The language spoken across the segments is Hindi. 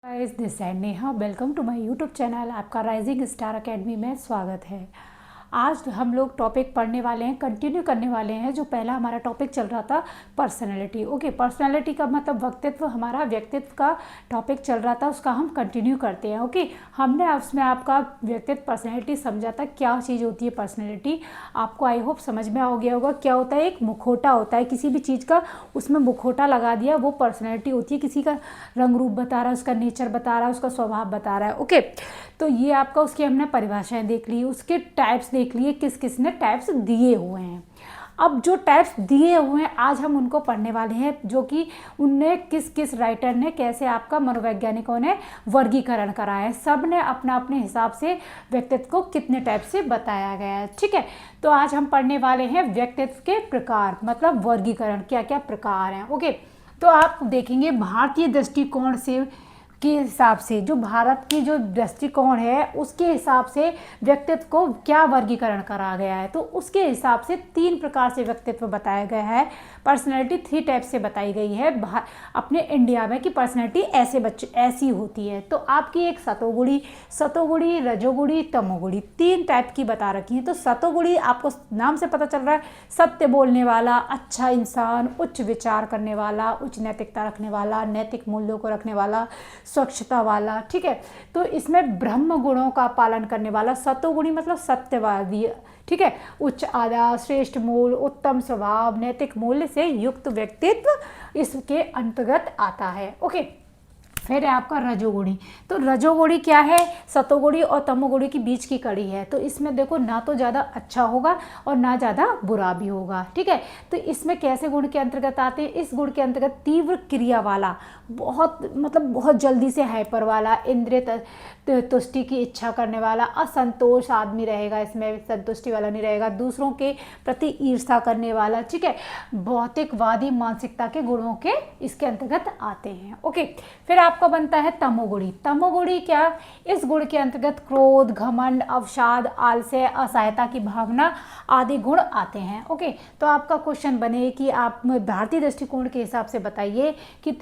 गाइस दिस है Neha. Welcome to my YouTube channel. आपका राइजिंग स्टार एकेडमी में स्वागत है। आज हम लोग टॉपिक पढ़ने वाले हैं, कंटिन्यू करने वाले हैं जो पहला हमारा टॉपिक चल रहा था पर्सनैलिटी। ओके, पर्सनैलिटी का मतलब व्यक्तित्व, हमारा व्यक्तित्व का टॉपिक चल रहा था, उसका हम कंटिन्यू करते हैं। ओके, हमने उसमें आपका व्यक्तित्व पर्सनैलिटी समझा था, क्या चीज़ होती है पर्सनैलिटी। आपको आई होप समझ में आ गया होगा। क्या होता है, एक मुखौटा होता है किसी भी चीज़ का, उसमें मुखौटा लगा दिया, वो पर्सनैलिटी होती है। किसी का रंग रूप बता रहा है, उसका नेचर बता रहा है, उसका स्वभाव बता रहा है। ओके, तो ये आपका, उसकी हमने परिभाषाएं देख ली, उसके टाइप्स देख लिए, किस किस ने टाइप्स दिए हुए हैं। अब जो टाइप्स दिए हुए हैं आज हम उनको पढ़ने वाले हैं, जो कि उनने किस किस राइटर ने, कैसे आपका मनोवैज्ञानिकों ने वर्गीकरण करा है। सब ने अपना अपने हिसाब से व्यक्तित्व को कितने टाइप से बताया गया है। ठीक है, तो आज हम पढ़ने वाले हैं व्यक्तित्व के प्रकार, मतलब वर्गीकरण, क्या क्या प्रकार हैं। ओके, तो आप देखेंगे भारतीय दृष्टिकोण से के हिसाब से, जो भारत की जो दृष्टिकोण है उसके हिसाब से व्यक्तित्व को क्या वर्गीकरण करा गया है, तो उसके हिसाब से 3 प्रकार से व्यक्तित्व बताया गया है। पर्सनैलिटी 3 टाइप से बताई गई है अपने इंडिया में, कि पर्सनैलिटी ऐसी होती है। तो आपकी एक सतोगुणी, रजोगुणी, तमोगुणी, 3 टाइप की बता रखी है। तो सतोगुणी आपको नाम से पता चल रहा है, सत्य बोलने वाला, अच्छा इंसान, उच्च विचार करने वाला, उच्च नैतिकता रखने वाला, नैतिक मूल्यों को रखने वाला, स्वच्छता वाला। ठीक है, तो इसमें ब्रह्म गुणों का पालन करने वाला। सतोगुणी मतलब सत्यवादी। ठीक है, उच्च आदर, श्रेष्ठ मूल, उत्तम स्वभाव, नैतिक मूल्य से युक्त व्यक्तित्व इसके अंतर्गत आता है। ओके, फिर है आपका रजोगुणी। तो रजोगुणी क्या है, सतोगुणी और तमोगुणी के बीच की कड़ी है। तो इसमें देखो, ना तो ज़्यादा अच्छा होगा और ना ज़्यादा बुरा भी होगा। ठीक है, तो इसमें कैसे गुण के अंतर्गत आते हैं, इस गुण के अंतर्गत तीव्र क्रिया वाला, बहुत जल्दी से हाइपर वाला, इंद्रिय तुष्टि की इच्छा करने वाला, असंतोष आदमी रहेगा, इसमें संतुष्टि वाला नहीं रहेगा, दूसरों के प्रति ईर्ष्या करने वाला। ठीक है, भौतिकवादी मानसिकता के गुणों के इसके अंतर्गत आते हैं। ओके, फिर आपका बनता है तमोगुणी। तमोगुणी क्या, इस गुण के अंतर्गत क्रोध, घमंड, अवसाद, आलस्य, असहायता की भावना आदि गुण आते हैं। ओके, तो आपका क्वेश्चन बने कि आप भारतीय दृष्टिकोण के हिसाब से बताइए कि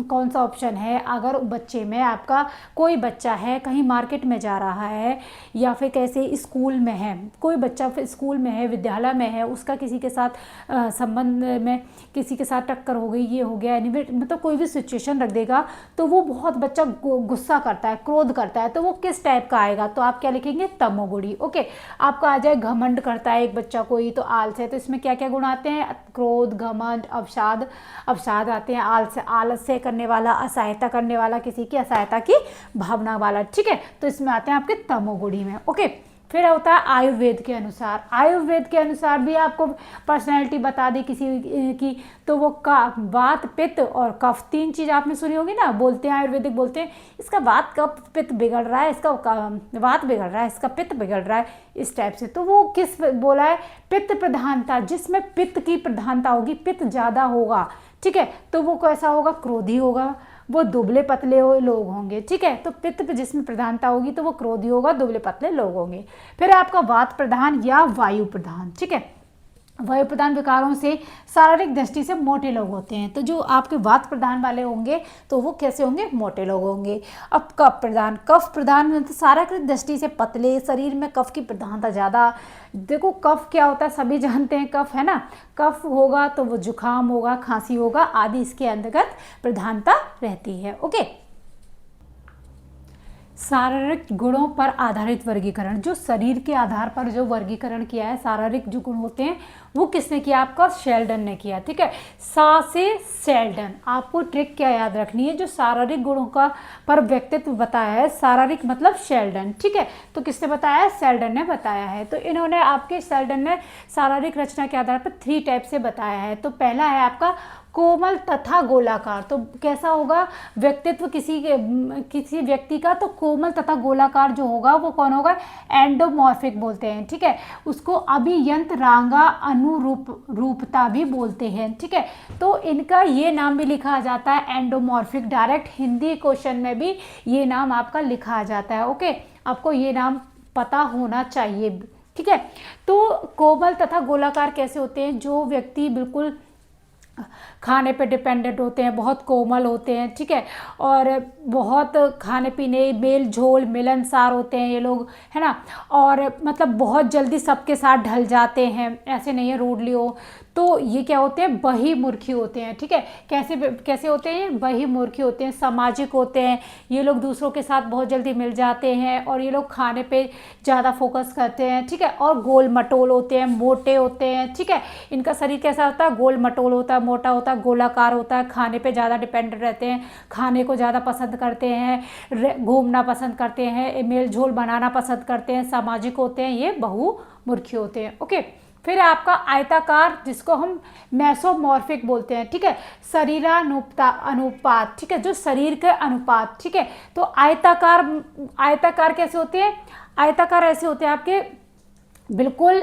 कौन सा ऑप्शन है। अगर बच्चे में आपका कोई बच्चा है, कहीं मार्केट में जा रहा है, या फिर कैसे स्कूल में है, कोई बच्चा स्कूल में है, विद्यालय में है, उसका किसी के साथ संबंध में किसी के साथ टक्कर हो गई, ये हो गया, मतलब कोई भी सिचुएशन रख देगा, तो वो बहुत बच्चा गुस्सा करता है, क्रोध करता है, तो वो किस टाइप का आएगा, तो आप क्या लिखेंगे, तमोगुणी। ओके, आपका आ जाए घमंड करता है एक बच्चा कोई, तो आलस्य, तो इसमें क्या क्या गुण आते हैं, क्रोध, घमंड, अवसाद आते हैं, आलस्य करने वाला, असहायता करने वाला, किसी की असहायता की भावना वाला। ठीक है, तो इसमें आते हैं आपके तमोगुणी में। ओके, फिर होता है आयुर्वेद के अनुसार। आयुर्वेद के अनुसार भी आपको पर्सनैलिटी बता दी किसी की, तो वो वात, पित्त और कफ, 3 चीज़ आपने सुनी होगी ना, बोलते हैं आयुर्वेदिक, बोलते हैं इसका वात, कफ, पित्त बिगड़ रहा है, इसका वात बिगड़ रहा है, इसका पित्त बिगड़ रहा है, इस टाइप से। तो वो किस बोला है, पित्त प्रधानता, जिसमें पित्त की प्रधानता होगी, पित्त ज़्यादा होगा। ठीक है, तो वो कैसा होगा, क्रोधी होगा, वो दुबले पतले लोग होंगे। ठीक है, तो पित्त पे जिसमें प्रधानता होगी तो वो क्रोधी होगा, दुबले पतले लोग होंगे। फिर आपका वात प्रधान या वायु प्रधान। ठीक है, वायु प्रधान विकारों से शारीरिक दृष्टि से मोटे लोग होते हैं। तो जो आपके वात प्रधान वाले होंगे तो वो कैसे होंगे, मोटे लोग होंगे। अब कफ प्रधान मतलब शारीरिक दृष्टि से पतले, शरीर में कफ की प्रधानता ज़्यादा। देखो कफ क्या होता है, सभी जानते हैं, कफ है ना, कफ होगा तो वो जुकाम होगा, खांसी होगा आदि, इसके अंतर्गत प्रधानता रहती है। ओके, शारीरिक गुणों पर आधारित वर्गीकरण, जो शरीर के आधार पर जो वर्गीकरण किया है, शारीरिक जो गुण होते हैं वो किसने किया, आपका शेल्डन ने किया। ठीक है, सा से शेल्डन। आपको ट्रिक क्या याद रखनी है, जो शारीरिक गुणों का पर व्यक्तित्व बताया है, शारीरिक मतलब शेल्डन। ठीक है, तो किसने बताया है, शेल्डन ने बताया है। तो इन्होंने आपके शेल्डन ने शारीरिक रचना के आधार पर 3 टाइप से बताया है। तो पहला है आपका कोमल तथा गोलाकार। तो कैसा होगा व्यक्तित्व किसी व्यक्ति का, तो कोमल तथा गोलाकार जो होगा वो कौन होगा, एंडोमॉर्फिक बोलते हैं। ठीक है, उसको अभियंतरांगा अनुरूपता भी बोलते हैं। ठीक है, तो इनका ये नाम भी लिखा जाता है एंडोमॉर्फिक। डायरेक्ट हिंदी क्वेश्चन में भी ये नाम आपका लिखा जाता है। ओके, आपको ये नाम पता होना चाहिए। ठीक है, तो कोमल तथा गोलाकार कैसे होते हैं, जो व्यक्ति बिल्कुल खाने पे डिपेंडेंट होते हैं, बहुत कोमल होते हैं, ठीक है, और बहुत खाने पीने मेल झोल मिलनसार होते हैं ये लोग, है ना, और मतलब बहुत जल्दी सबके साथ ढल जाते हैं, ऐसे नहीं है रूडली हो। तो ये क्या होते हैं, बहिर्मुखी होते हैं, ठीक है। कैसे कैसे होते हैं, बहिर्मुखी होते हैं, सामाजिक होते हैं, ये लोग दूसरों के साथ बहुत जल्दी मिल जाते हैं, और ये लोग खाने पे ज़्यादा फोकस करते हैं, ठीक है, और गोल मटोल होते हैं, मोटे होते हैं, ठीक है। इनका शरीर कैसा होता है, गोल मटोल होता है, मोटा होता है, गोलाकार होता है, खाने पे ज़्यादा डिपेंडेंट रहते हैं, खाने को ज़्यादा पसंद करते हैं, घूमना पसंद करते हैं, मेल झोल बनाना पसंद करते हैं, सामाजिक होते हैं, ये बहुमुखी होते हैं। ओके, फिर आपका आयताकार, जिसको हम मेसोमॉर्फिक बोलते हैं, ठीक है, अनुपात, ठीक है, जो शरीर के अनुपात, ठीक है। तो आयताकार, आयताकार कैसे होते हैं, आयताकार ऐसे होते हैं आपके बिल्कुल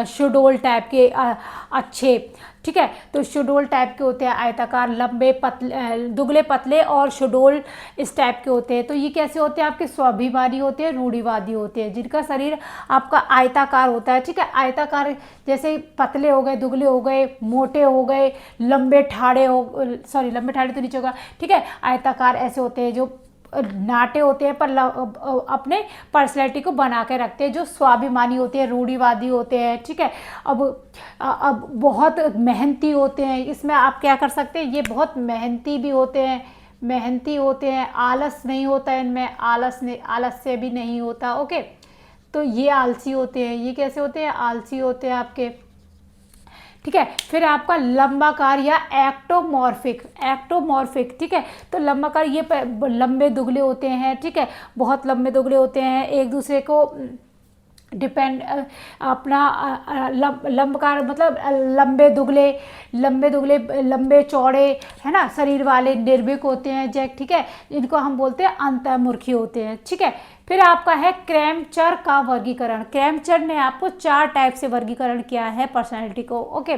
शुडोल टाइप के, अच्छे, ठीक है। तो शुडोल टाइप के होते हैं आयताकार, लंबे पतले, दुगले पतले और शुडोल इस टाइप के होते हैं। तो ये कैसे होते हैं, आपके स्वाभिमानी होते हैं, रूढ़िवादी होते हैं, जिनका शरीर आपका आयताकार होता है, ठीक है। आयताकार जैसे पतले हो गए, दुगले हो गए, मोटे हो गए, लंबे ठाड़े हो, सॉरी लंबे ठाड़े तो नीचे होगा, ठीक है। आयताकार ऐसे होते हैं जो नाटे होते हैं पर अपने पर्सनैलिटी को बना के रखते हैं, जो स्वाभिमानी होते हैं, रूढ़िवादी होते हैं, ठीक है। अब बहुत मेहनती होते हैं, इसमें आप क्या कर सकते हैं, ये बहुत मेहनती भी होते हैं, मेहनती होते हैं, आलस नहीं होता है इनमें, आलस से भी नहीं होता। ओके, तो ये आलसी होते हैं, ये कैसे होते हैं, आलसी होते हैं आपके, ठीक है। फिर आपका लंबाकार या एक्टोमॉर्फिक, एक्टोमॉर्फिक, ठीक है। तो लंबाकार ये लंबे दुगले होते हैं, ठीक है, बहुत लंबे दुगले होते हैं, एक दूसरे को डिपेंड अपना लंबकार मतलब लंबे दुगले लंबे चौड़े, है ना, शरीर वाले, निर्भीक होते हैं, जैक, ठीक है। इनको हम बोलते हैं अंतर्मुखी होते हैं, ठीक है। फिर आपका है क्रैमचर का वर्गीकरण। क्रैमचर ने आपको 4 टाइप से वर्गीकरण किया है पर्सनालिटी को। ओके,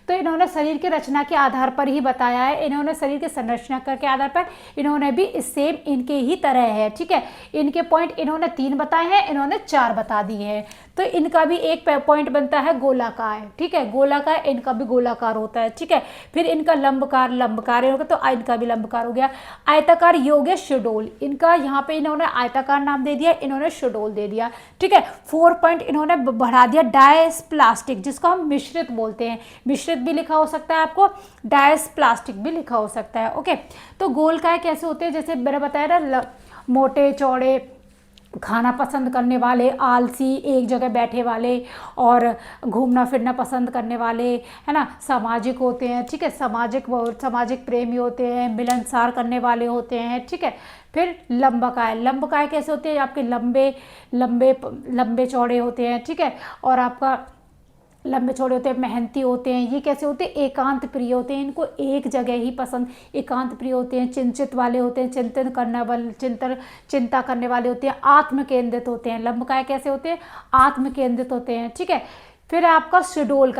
तो इन्होंने शरीर के रचना के आधार पर ही बताया है, इन्होंने शरीर के संरचना के आधार पर इन्होंने भी सेम इनके ही तरह है, ठीक है। इनके पॉइंट इन्होंने 3 बताए हैं, इन्होंने 4 बता दिए हैं। तो इनका भी एक पॉइंट बनता है गोलाकार, ठीक है, गोलाकार, इनका भी गोलाकार होता है, ठीक है। फिर इनका लंबकार हो गया, तो इनका भी लंबकार हो गया। आयताकार योग्य शुडोल, इनका यहाँ पे इन्होंने आयताकार नाम दे दिया, इन्होंने शुडोल दे दिया, ठीक है। 4 पॉइंट इन्होंने बढ़ा दिया डायस्प्लास्टिक, जिसको हम मिश्रित बोलते हैं, मिश्रित भी लिखा हो सकता है आपको, डायस्प्लास्टिक भी लिखा हो सकता है। ओके, तो गोलकाय कैसे होते हैं, जैसे मैंने बताया ना, मोटे चौड़े, खाना पसंद करने वाले, आलसी, एक जगह बैठे वाले और घूमना फिरना पसंद करने वाले, है ना, सामाजिक होते हैं, ठीक है, सामाजिक प्रेमी होते हैं, मिलनसार करने वाले होते हैं, ठीक है। फिर लंबकाय कैसे होते हैं, आपके लंबे चौड़े होते हैं, ठीक है, और आपका लंबे चौड़े होते हैं, मेहनती होते हैं। ये कैसे होते हैं, एकांत प्रिय होते हैं, इनको एक जगह ही पसंद, एकांत प्रिय होते हैं, चिंतित वाले होते हैं, चिंता करने वाले होते हैं, आत्म केंद्रित होते हैं। लंबकाय कैसे होते हैं, आत्म केंद्रित होते हैं, ठीक है। फिर आपका शुडोल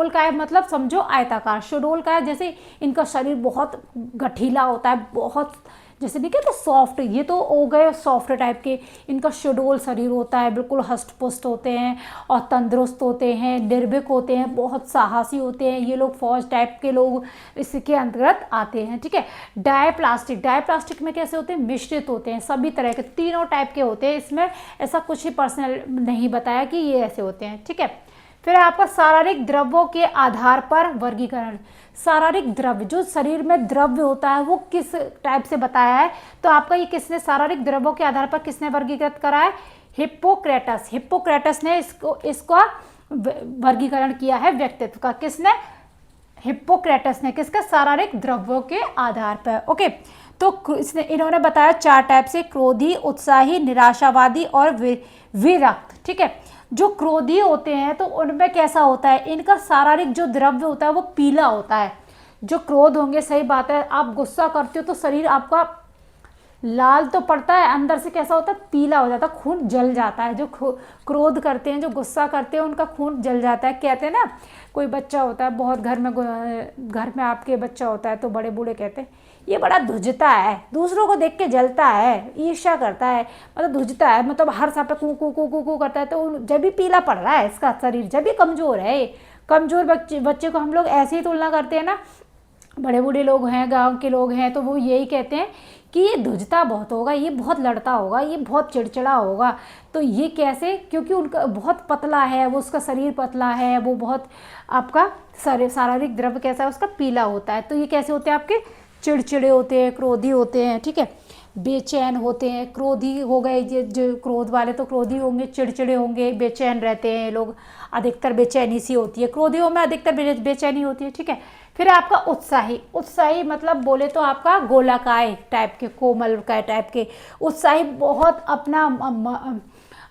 काय मतलब समझो आयताकार। शुडोल काय जैसे इनका शरीर बहुत गठीला होता है, बहुत जैसे नहीं कहते सॉफ्ट, ये तो हो गए सॉफ्ट टाइप के, इनका शुडोल शरीर होता है, बिल्कुल हष्ट पुष्ट होते हैं और तंदुरुस्त होते हैं, निर्भीक होते हैं, बहुत साहसी होते हैं, ये लोग फौज टाइप के लोग इसके अंतर्गत आते हैं, ठीक है। डायप्लास्टिक में कैसे होते हैं, मिश्रित होते हैं, सभी तरह के, तीनों टाइप के होते हैं, इसमें ऐसा कुछ ही पर्सनल नहीं बताया कि ये ऐसे होते हैं, ठीक है। फिर आपका शारीरिक द्रव्यों के आधार पर वर्गीकरण। शारीरिक द्रव्य, जो शरीर में द्रव्य होता है वो किस टाइप से बताया है, तो आपका ये किसने शारीरिक द्रव्यों के आधार पर किसने वर्गीकृत करा है, हिप्पोक्रेटस ने इसका वर्गीकरण किया है व्यक्तित्व का। किसने, हिप्पोक्रेटस ने, किसका, शारीरिक द्रव्यों के आधार पर। ओके, तो इन्होंने बताया 4 टाइप से, क्रोधी, उत्साही, निराशावादी और विरक्त, ठीक है। जो क्रोधी होते हैं तो उनमें कैसा होता है, इनका शारीरिक जो द्रव्य होता है वो पीला होता है। जो क्रोध होंगे, सही बात है, आप गुस्सा करते हो तो शरीर आपका लाल तो पड़ता है, अंदर से कैसा होता है, पीला हो जाता है, खून जल जाता है। जो क्रोध करते हैं, जो गुस्सा करते हैं, उनका खून जल जाता है। कहते हैं ना, कोई बच्चा होता है बहुत, घर में आपके बच्चा होता है तो बड़े बूढ़े कहते हैं ये बड़ा धुजता है, दूसरों को देख के जलता है, ईर्ष्या करता है, मतलब धुजता है, मतलब हर समय कू कू कू कू कू करता है। तो जब भी पीला पड़ रहा है इसका शरीर, जब भी कमजोर है, कमज़ोर बच्चे को हम लोग ऐसे ही तुलना करते हैं ना, बड़े बूढ़े लोग हैं, गांव के लोग हैं, तो वो यही कहते हैं कि ये धुजता बहुत होगा, ये बहुत लड़ता होगा, ये बहुत चिड़चिड़ा होगा। तो ये कैसे? क्योंकि उनका बहुत पतला है, वो उसका शरीर पतला है, वो बहुत आपका शारीरिक द्रव्य कैसा है उसका, पीला होता है। तो ये कैसे होते हैं आपके? चिड़चिड़े होते हैं, क्रोधी होते हैं, ठीक है, बेचैन होते हैं। क्रोधी हो गए जो क्रोध वाले, तो क्रोधी होंगे, चिड़चिड़े होंगे, बेचैन रहते हैं लोग, अधिकतर बेचैनी सी होती है, क्रोधियों में अधिकतर बेचैनी होती है, ठीक है। फिर आपका उत्साही, उत्साही मतलब बोले तो आपका गोलाकार टाइप के, कोमल का टाइप के उत्साही, बहुत अपना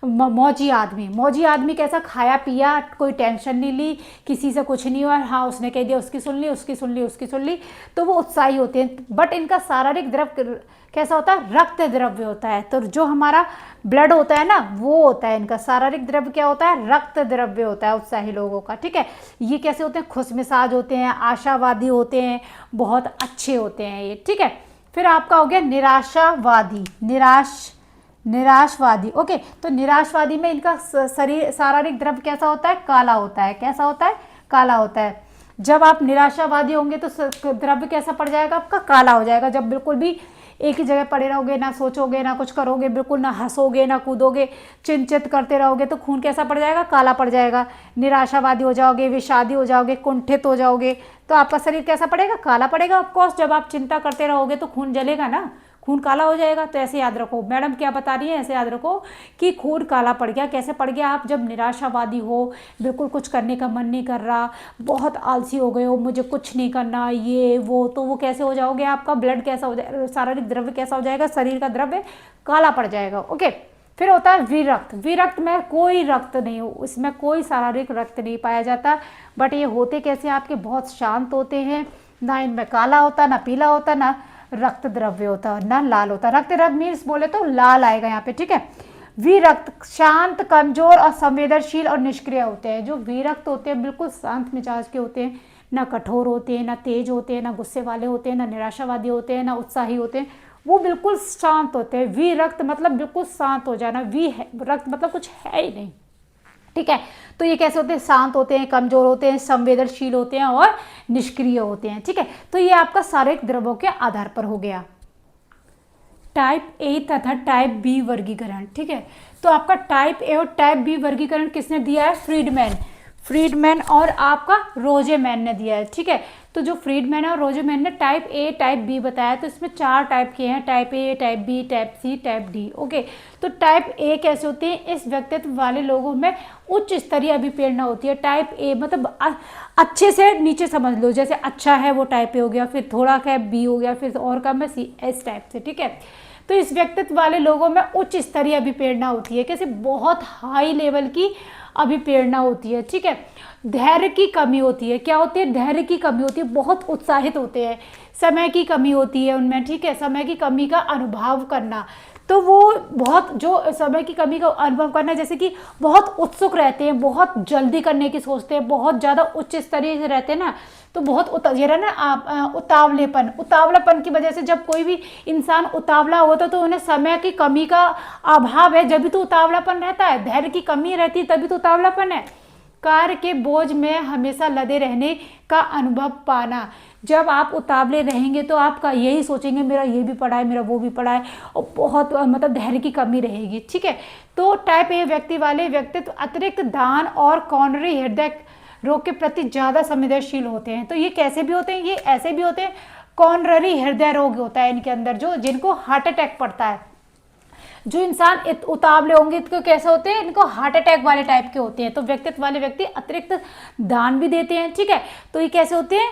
मौजी आदमी। मौजी आदमी कैसा? खाया पिया, कोई टेंशन नहीं ली, किसी से कुछ नहीं हुआ, हाँ उसने कह दिया उसकी सुन ली, उसकी सुन ली, उसकी सुन ली, तो वो उत्साही होते हैं। बट इनका शारीरिक द्रव्य कैसा होता है? रक्त द्रव्य होता है। तो जो हमारा ब्लड होता है ना, वो होता है इनका शारीरिक द्रव्य क्या होता है? रक्त द्रव्य होता है उत्साही लोगों का, ठीक है। ये कैसे होते हैं? खुशमिजाज होते हैं, आशावादी होते हैं, बहुत अच्छे होते हैं ये, ठीक है। फिर आपका हो गया निराशावादी, निराशवादी, ओके। तो निराशवादी में इनका शरीर शारीरिक द्रव्य कैसा होता है? काला होता है। कैसा होता है? काला होता है। जब आप निराशावादी होंगे तो द्रव्य कैसा पड़ जाएगा आपका? काला हो जाएगा। जब बिल्कुल भी एक ही जगह पड़े रहोगे, ना सोचोगे ना कुछ करोगे, बिल्कुल ना हंसोगे ना कूदोगे, चिंतित करते रहोगे, तो खून कैसा पड़ जाएगा? काला पड़ जाएगा। निराशावादी हो जाओगे, विषादी हो जाओगे, कुंठित हो जाओगे, तो आपका शरीर कैसा पड़ेगा? काला पड़ेगा। ऑफकोर्स जब आप चिंता करते रहोगे तो खून जलेगा ना, खून काला हो जाएगा। तो ऐसे याद रखो, मैडम क्या बता रही है, ऐसे याद रखो कि खून काला पड़ गया। कैसे पड़ गया? आप जब निराशावादी हो, बिल्कुल कुछ करने का मन नहीं कर रहा, बहुत आलसी हो गए हो, मुझे कुछ नहीं करना, ये वो, तो वो कैसे हो जाओगे? आपका ब्लड कैसा हो जाएगा? शारीरिक द्रव्य कैसा हो जाएगा? शरीर का द्रव्य काला पड़ जाएगा, ओके। फिर होता है विरक्त। विरक्त में कोई रक्त नहीं हो, इसमें कोई शारीरिक रक्त नहीं पाया जाता। बट ये होते कैसे? आपके बहुत शांत होते हैं, ना इनमें काला होता, ना पीला होता, ना रक्त द्रव्य होता, ना लाल होता। रक्त द्रव्य मीन्स बोले तो लाल आएगा यहाँ पे, ठीक है। विरक्त शांत, कमजोर और संवेदनशील और निष्क्रिय होते हैं। जो विरक्त होते हैं बिल्कुल शांत मिजाज के होते हैं, ना कठोर होते हैं, ना तेज होते हैं, ना गुस्से वाले होते हैं, ना निराशावादी होते हैं, ना उत्साही होते हैं, वो बिल्कुल शांत होते हैं। विरक्त मतलब बिल्कुल शांत हो जाना, रक्त मतलब कुछ है ही नहीं, ठीक है। तो ये कैसे होते हैं? शांत होते हैं, कमजोर होते हैं, संवेदनशील होते हैं और निष्क्रिय होते हैं, ठीक है। तो ये आपका शारीरिक द्रव्यों के आधार पर हो गया। टाइप ए तथा टाइप बी वर्गीकरण, ठीक है। तो आपका टाइप ए और टाइप बी वर्गीकरण किसने दिया है? फ्रीडमैन और आपका रोजेमैन ने दिया है, ठीक है। तो जो फ्रीडमैन और रोजेमैन ने टाइप ए टाइप बी बताया, तो इसमें 4 टाइप के हैं, type A, type B, type C, type D, okay. तो टाइप ए कैसे होते हैं? इस व्यक्तित्व वाले लोगों में उच्च स्तरीय अभिप्रेरणा होती है। टाइप ए मतलब अच्छे से नीचे समझ लो, जैसे अच्छा है वो टाइप ए हो गया, फिर थोड़ा क्या बी हो गया, फिर और कम है सी, इस टाइप से, ठीक है। तो इस व्यक्तित्व वाले लोगों में उच्च स्तरीय अभिप्रेरणा होती है, कैसे? बहुत हाई लेवल की अभिप्रेरणा होती है, ठीक है। धैर्य की कमी होती है। क्या होती है? धैर्य की कमी होती है, बहुत उत्साहित होते हैं। समय की कमी होती है उनमें, ठीक है, समय की कमी का अनुभव करना। तो वो बहुत, जो समय की कमी का अनुभव करना, जैसे कि बहुत उत्सुक रहते हैं, बहुत जल्दी करने की सोचते हैं, बहुत ज़्यादा उच्च स्तरीय से रहते हैं ना, तो बहुत ये रहा ना उतावलापन की वजह से जब कोई भी इंसान उतावला होता तो उन्हें समय की कमी का अभाव है, जब भी तो उतावलापन रहता है, धैर्य की कमी रहती है तभी तो उतावलापन है। कार्य के बोझ में हमेशा लदे रहने का अनुभव पाना। जब आप उतावले रहेंगे तो आप यही सोचेंगे मेरा ये भी पड़ा है, मेरा वो भी पड़ा है, और बहुत मतलब धैर्य की कमी रहेगी, ठीक है। तो टाइप ए व्यक्ति वाले व्यक्तित्व अतिरिक्त दान और कॉर्नरी हृदय रोग के प्रति ज़्यादा संवेदनशील होते हैं। तो ये कैसे भी होते हैं? ये ऐसे भी होते हैं, कॉर्नरी हृदय रोग होता है इनके अंदर, जो जिनको हार्ट अटैक पड़ता है। जो इंसान उतावले होंगे तो कैसे होते हैं? इनको हार्ट अटैक वाले टाइप के होते हैं। तो व्यक्तित्व वाले व्यक्ति अतिरिक्त दान भी देते हैं, ठीक है। तो ये कैसे होते हैं?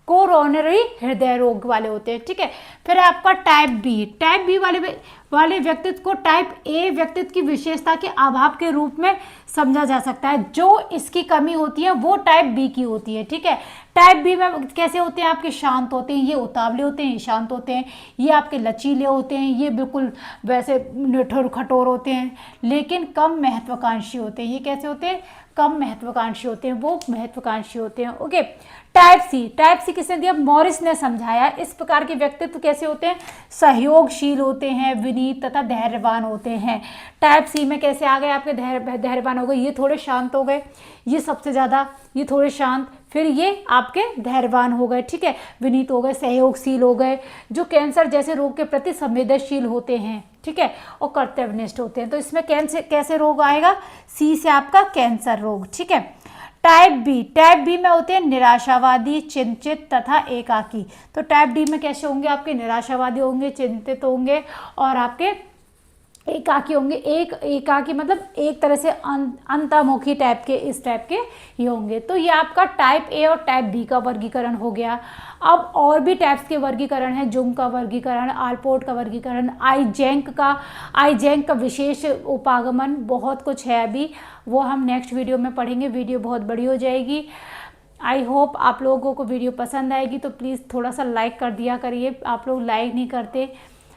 कोरोनरी हृदय रोग वाले होते हैं, ठीक है। फिर आपका टाइप बी वाले व्यक्तित्व को टाइप ए व्यक्तित्व की विशेषता के अभाव के रूप में समझा जा सकता है। जो इसकी कमी होती है वो टाइप बी की होती है, ठीक है। टाइप बी में कैसे होते हैं, आपके शांत होते हैं, ये उतावले होते हैं, ये शांत होते हैं, ये आपके लचीले होते हैं, ये बिल्कुल वैसे निठुर खटोर होते हैं, लेकिन कम महत्वाकांक्षी होते हैं। ये कैसे होते हैं, कम महत्वाकांक्षी होते हैं, वो महत्वाकांक्षी होते हैं। ओके, टाइप सी किसने दिया, मॉरिस ने समझाया। इस प्रकार के व्यक्तित्व कैसे होते हैं, सहयोगशील होते हैं, विनीत तथा धैर्यवान होते हैं। टाइप सी में कैसे आ गए आपके, धैर्यवान हो गए, ये थोड़े शांत हो गए, ये सबसे ज़्यादा, ये थोड़े शांत, फिर ये आपके धैर्यवान हो गए, ठीक है, विनीत हो गए, सहयोगशील हो गए, जो कैंसर जैसे रोग के प्रति संवेदनशील होते हैं, ठीक है, और कर्तव्यनिष्ठ होते हैं। तो इसमें कैसे रोग आएगा, सी से आपका कैंसर रोग, ठीक है। टाइप बी में होते हैं निराशावादी, चिंतित तथा एकाकी। तो टाइप डी में कैसे होंगे, आपके निराशावादी होंगे, चिंतित होंगे और आपके एकाकी होंगे। एकाकी मतलब एक तरह से अंतर्मुखी टाइप के, इस टाइप के ये होंगे। तो ये आपका टाइप ए और टाइप बी का वर्गीकरण हो गया। अब और भी टाइप्स के वर्गीकरण है, जुंग का वर्गीकरण, आलपोर्ट का वर्गीकरण, आईजेंक का विशेष उपागमन, बहुत कुछ है अभी, वो हम नेक्स्ट वीडियो में पढ़ेंगे। वीडियो बहुत बड़ी हो जाएगी। आई होप आप लोगों को वीडियो पसंद आएगी, तो प्लीज़ थोड़ा सा लाइक कर दिया करिए, आप लोग लाइक नहीं करते।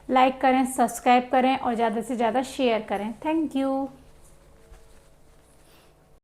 लाइक करें, सब्सक्राइब करें और ज़्यादा से ज़्यादा शेयर करें। Thank you.